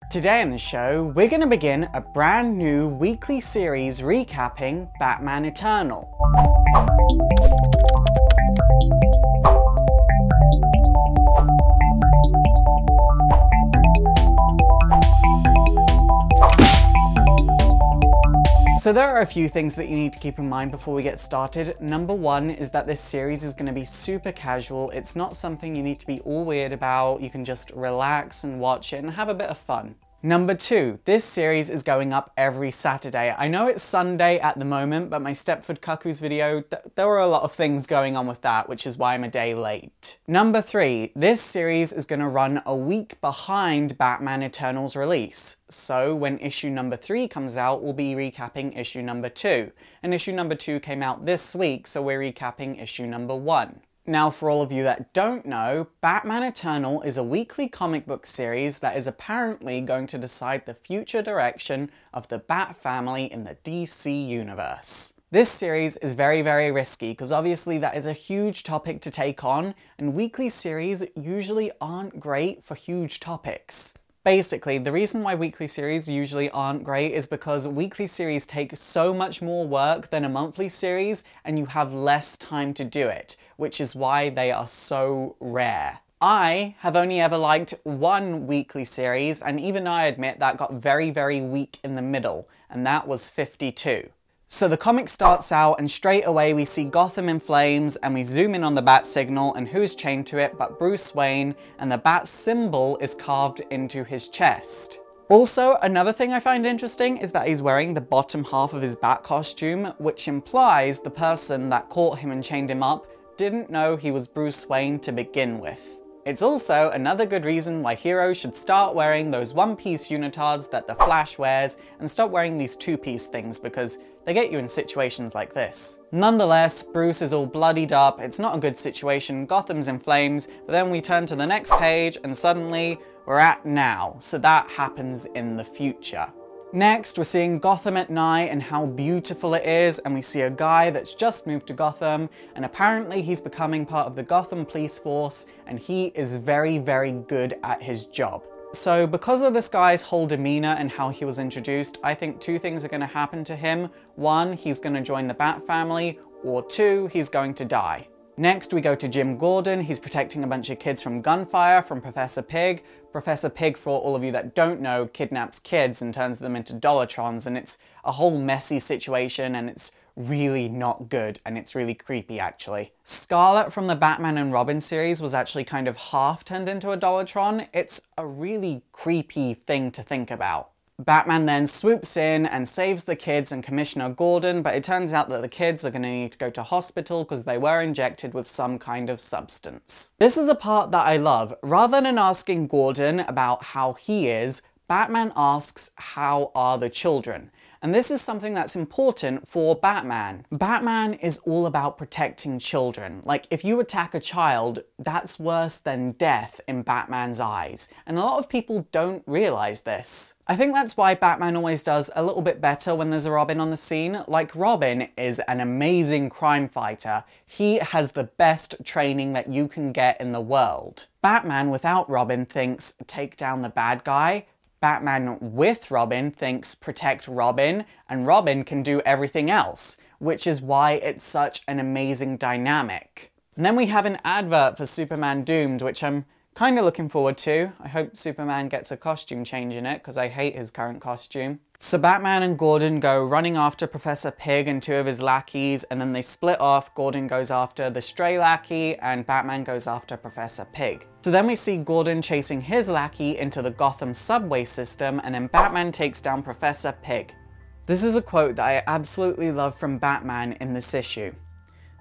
Today on the show, we're going to begin a brand new weekly series recapping Batman Eternal. So there are a few things that you need to keep in mind before we get started. Number one is that this series is going to be super casual. It's not something you need to be all weird about. You can just relax and watch it and have a bit of fun. Number two, this series is going up every Saturday. I know it's Sunday at the moment, but my Stepford Cuckoos video, there were a lot of things going on with that, which is why I'm a day late. Number three, this series is going to run a week behind Batman Eternal's release. So when issue number 3 comes out, we'll be recapping issue number 2. And issue number 2 came out this week, so we're recapping issue number 1. Now, for all of you that don't know, Batman Eternal is a weekly comic book series that is apparently going to decide the future direction of the Bat family in the DC universe. This series is very, very risky because obviously that is a huge topic to take on, and weekly series usually aren't great for huge topics. Basically, the reason why weekly series usually aren't great is because weekly series take so much more work than a monthly series and you have less time to do it, which is why they are so rare. I have only ever liked one weekly series, and even I admit that got very, very weak in the middle, and that was 52. So the comic starts out and straight away we see Gotham in flames and we zoom in on the bat signal and who's chained to it but Bruce Wayne, and the bat symbol is carved into his chest. Also, another thing I find interesting is that he's wearing the bottom half of his bat costume, which implies the person that caught him and chained him up didn't know he was Bruce Wayne to begin with. It's also another good reason why heroes should start wearing those one-piece unitards that the Flash wears and stop wearing these two-piece things because they get you in situations like this. Nonetheless, Bruce is all bloodied up, it's not a good situation, Gotham's in flames, but then we turn to the next page and suddenly we're at now, so that happens in the future. Next, we're seeing Gotham at night and how beautiful it is, and we see a guy that's just moved to Gotham, and apparently he's becoming part of the Gotham police force, and he is very, very good at his job. So because of this guy's whole demeanor and how he was introduced, I think two things are going to happen to him. One, he's going to join the Bat family, or two, he's going to die. Next, we go to Jim Gordon. He's protecting a bunch of kids from gunfire from Professor Pig. Professor Pig, for all of you that don't know, kidnaps kids and turns them into Dollatrons, and it's a whole messy situation, and it's really not good, and it's really creepy, actually. Scarlet from the Batman and Robin series was actually kind of half turned into a Dollatron. It's a really creepy thing to think about. Batman then swoops in and saves the kids and Commissioner Gordon, but it turns out that the kids are going to need to go to hospital because they were injected with some kind of substance. This is a part that I love. Rather than asking Gordon about how he is, Batman asks, how are the children? And this is something that's important for Batman. Batman is all about protecting children. Like, if you attack a child, that's worse than death in Batman's eyes. And a lot of people don't realize this. I think that's why Batman always does a little bit better when there's a Robin on the scene. Like, Robin is an amazing crime fighter. He has the best training that you can get in the world. Batman without Robin thinks, take down the bad guy. Batman with Robin thinks protect Robin, and Robin can do everything else, which is why it's such an amazing dynamic. And then we have an advert for Superman Doomed, which I'm kind of looking forward to. I hope Superman gets a costume change in it, because I hate his current costume. So Batman and Gordon go running after Professor Pig and two of his lackeys, and then they split off. Gordon goes after the stray lackey, and Batman goes after Professor Pig. So then we see Gordon chasing his lackey into the Gotham subway system, and then Batman takes down Professor Pig. This is a quote that I absolutely love from Batman in this issue.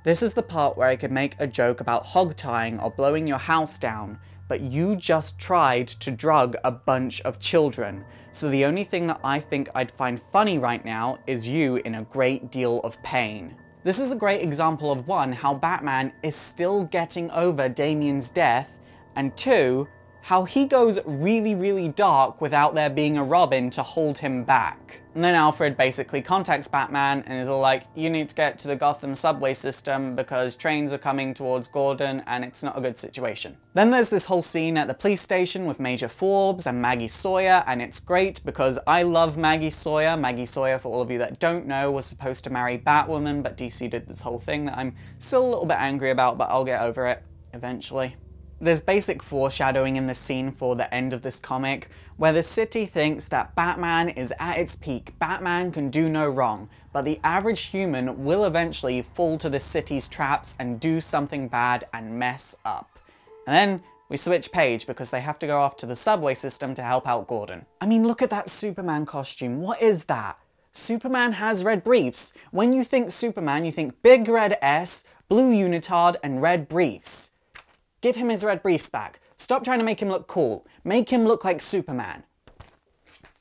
This is the part where I could make a joke about hog tying or blowing your house down, but you just tried to drug a bunch of children. So the only thing that I think I'd find funny right now is you in a great deal of pain. This is a great example of one, how Batman is still getting over Damian's death, and two, how he goes really, really dark without there being a Robin to hold him back. And then Alfred basically contacts Batman and is all like, you need to get to the Gotham subway system because trains are coming towards Gordon and it's not a good situation. Then there's this whole scene at the police station with Major Forbes and Maggie Sawyer, and it's great because I love Maggie Sawyer. Maggie Sawyer, for all of you that don't know, was supposed to marry Batwoman, but DC did this whole thing that I'm still a little bit angry about, but I'll get over it eventually. There's basic foreshadowing in the scene for the end of this comic, where the city thinks that Batman is at its peak, Batman can do no wrong, but the average human will eventually fall to the city's traps and do something bad and mess up. And then we switch page because they have to go off to the subway system to help out Gordon. I mean, look at that Superman costume, what is that? Superman has red briefs. When you think Superman, you think big red S, blue unitard, and red briefs. Give him his red briefs back. Stop trying to make him look cool. Make him look like Superman.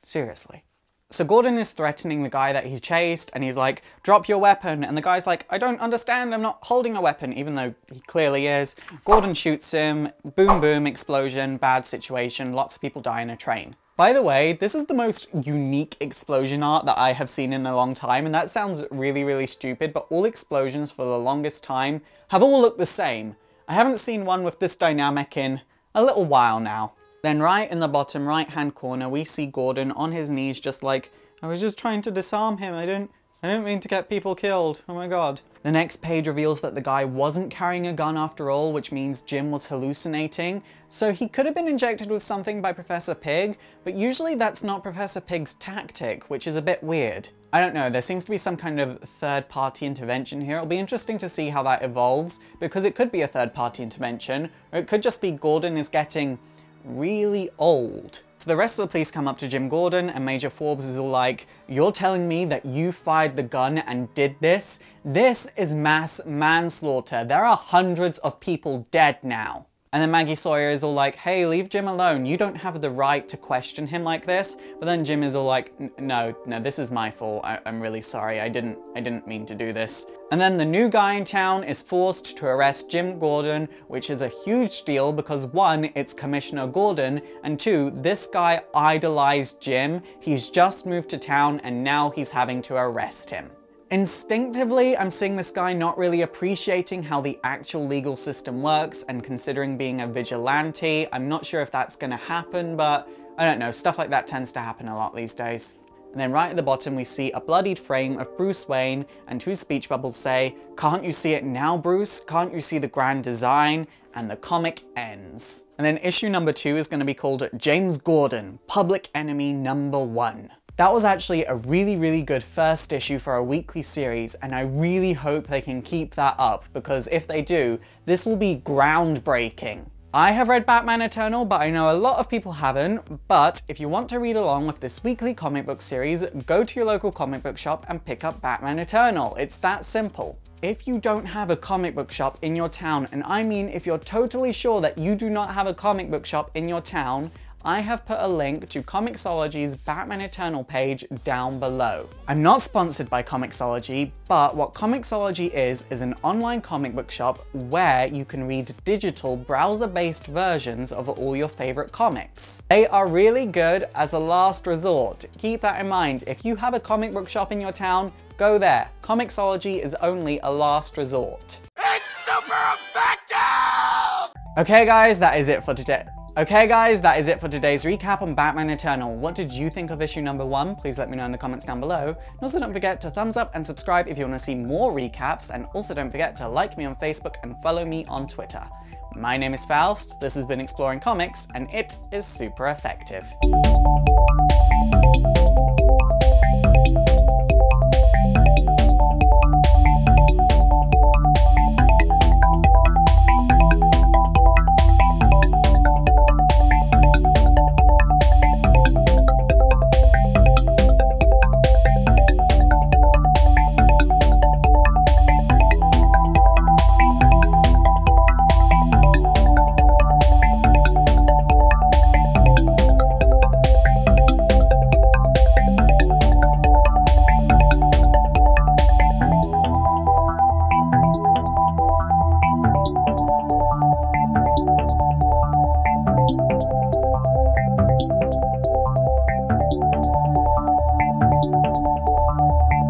Seriously. So Gordon is threatening the guy that he's chased, and he's like, drop your weapon. And the guy's like, I don't understand, I'm not holding a weapon, even though he clearly is. Gordon shoots him, boom boom, explosion, bad situation, lots of people die in a train. By the way, this is the most unique explosion art that I have seen in a long time, and that sounds really, really stupid, but all explosions for the longest time have all looked the same. I haven't seen one with this dynamic in a little while now. Then right in the bottom right hand corner we see Gordon on his knees just like, I was just trying to disarm him, I didn't mean to get people killed, oh my god. The next page reveals that the guy wasn't carrying a gun after all, which means Jim was hallucinating. So he could have been injected with something by Professor Pig, but usually that's not Professor Pig's tactic, which is a bit weird. I don't know, there seems to be some kind of third-party intervention here. It'll be interesting to see how that evolves, because it could be a third-party intervention, or it could just be Gordon is getting really old. So the rest of the police come up to Jim Gordon, and Major Forbes is all like, you're telling me that you fired the gun and did this? This is mass manslaughter. There are hundreds of people dead now. And then Maggie Sawyer is all like, hey, leave Jim alone. You don't have the right to question him like this. But then Jim is all like, no, this is my fault. I'm really sorry. I didn't mean to do this. And then the new guy in town is forced to arrest Jim Gordon, which is a huge deal because one, it's Commissioner Gordon, and two, this guy idolized Jim. He's just moved to town and now he's having to arrest him. Instinctively, I'm seeing this guy not really appreciating how the actual legal system works, and considering being a vigilante, I'm not sure if that's gonna happen, but I don't know, stuff like that tends to happen a lot these days. And then right at the bottom we see a bloodied frame of Bruce Wayne, and two speech bubbles say, can't you see it now, Bruce? Can't you see the grand design? And the comic ends. And then issue number 2 is gonna be called James Gordon, Public Enemy number 1. That was actually a really, really good first issue for a weekly series, and I really hope they can keep that up, because if they do, this will be groundbreaking. I have read Batman Eternal, but I know a lot of people haven't, but if you want to read along with this weekly comic book series, go to your local comic book shop and pick up Batman Eternal. It's that simple. If you don't have a comic book shop in your town, and I mean if you're totally sure that you do not have a comic book shop in your town, I have put a link to Comixology's Batman Eternal page down below. I'm not sponsored by Comixology, but what Comixology is an online comic book shop where you can read digital browser-based versions of all your favorite comics. They are really good as a last resort. Keep that in mind. If you have a comic book shop in your town, go there. Comixology is only a last resort. It's super effective! Okay guys, that is it for today. for today's recap on Batman Eternal. What did you think of issue number 1? Please let me know in the comments down below. And also don't forget to thumbs up and subscribe if you want to see more recaps, and also don't forget to like me on Facebook and follow me on Twitter. My name is Faust, this has been Exploring Comics, and it is super effective.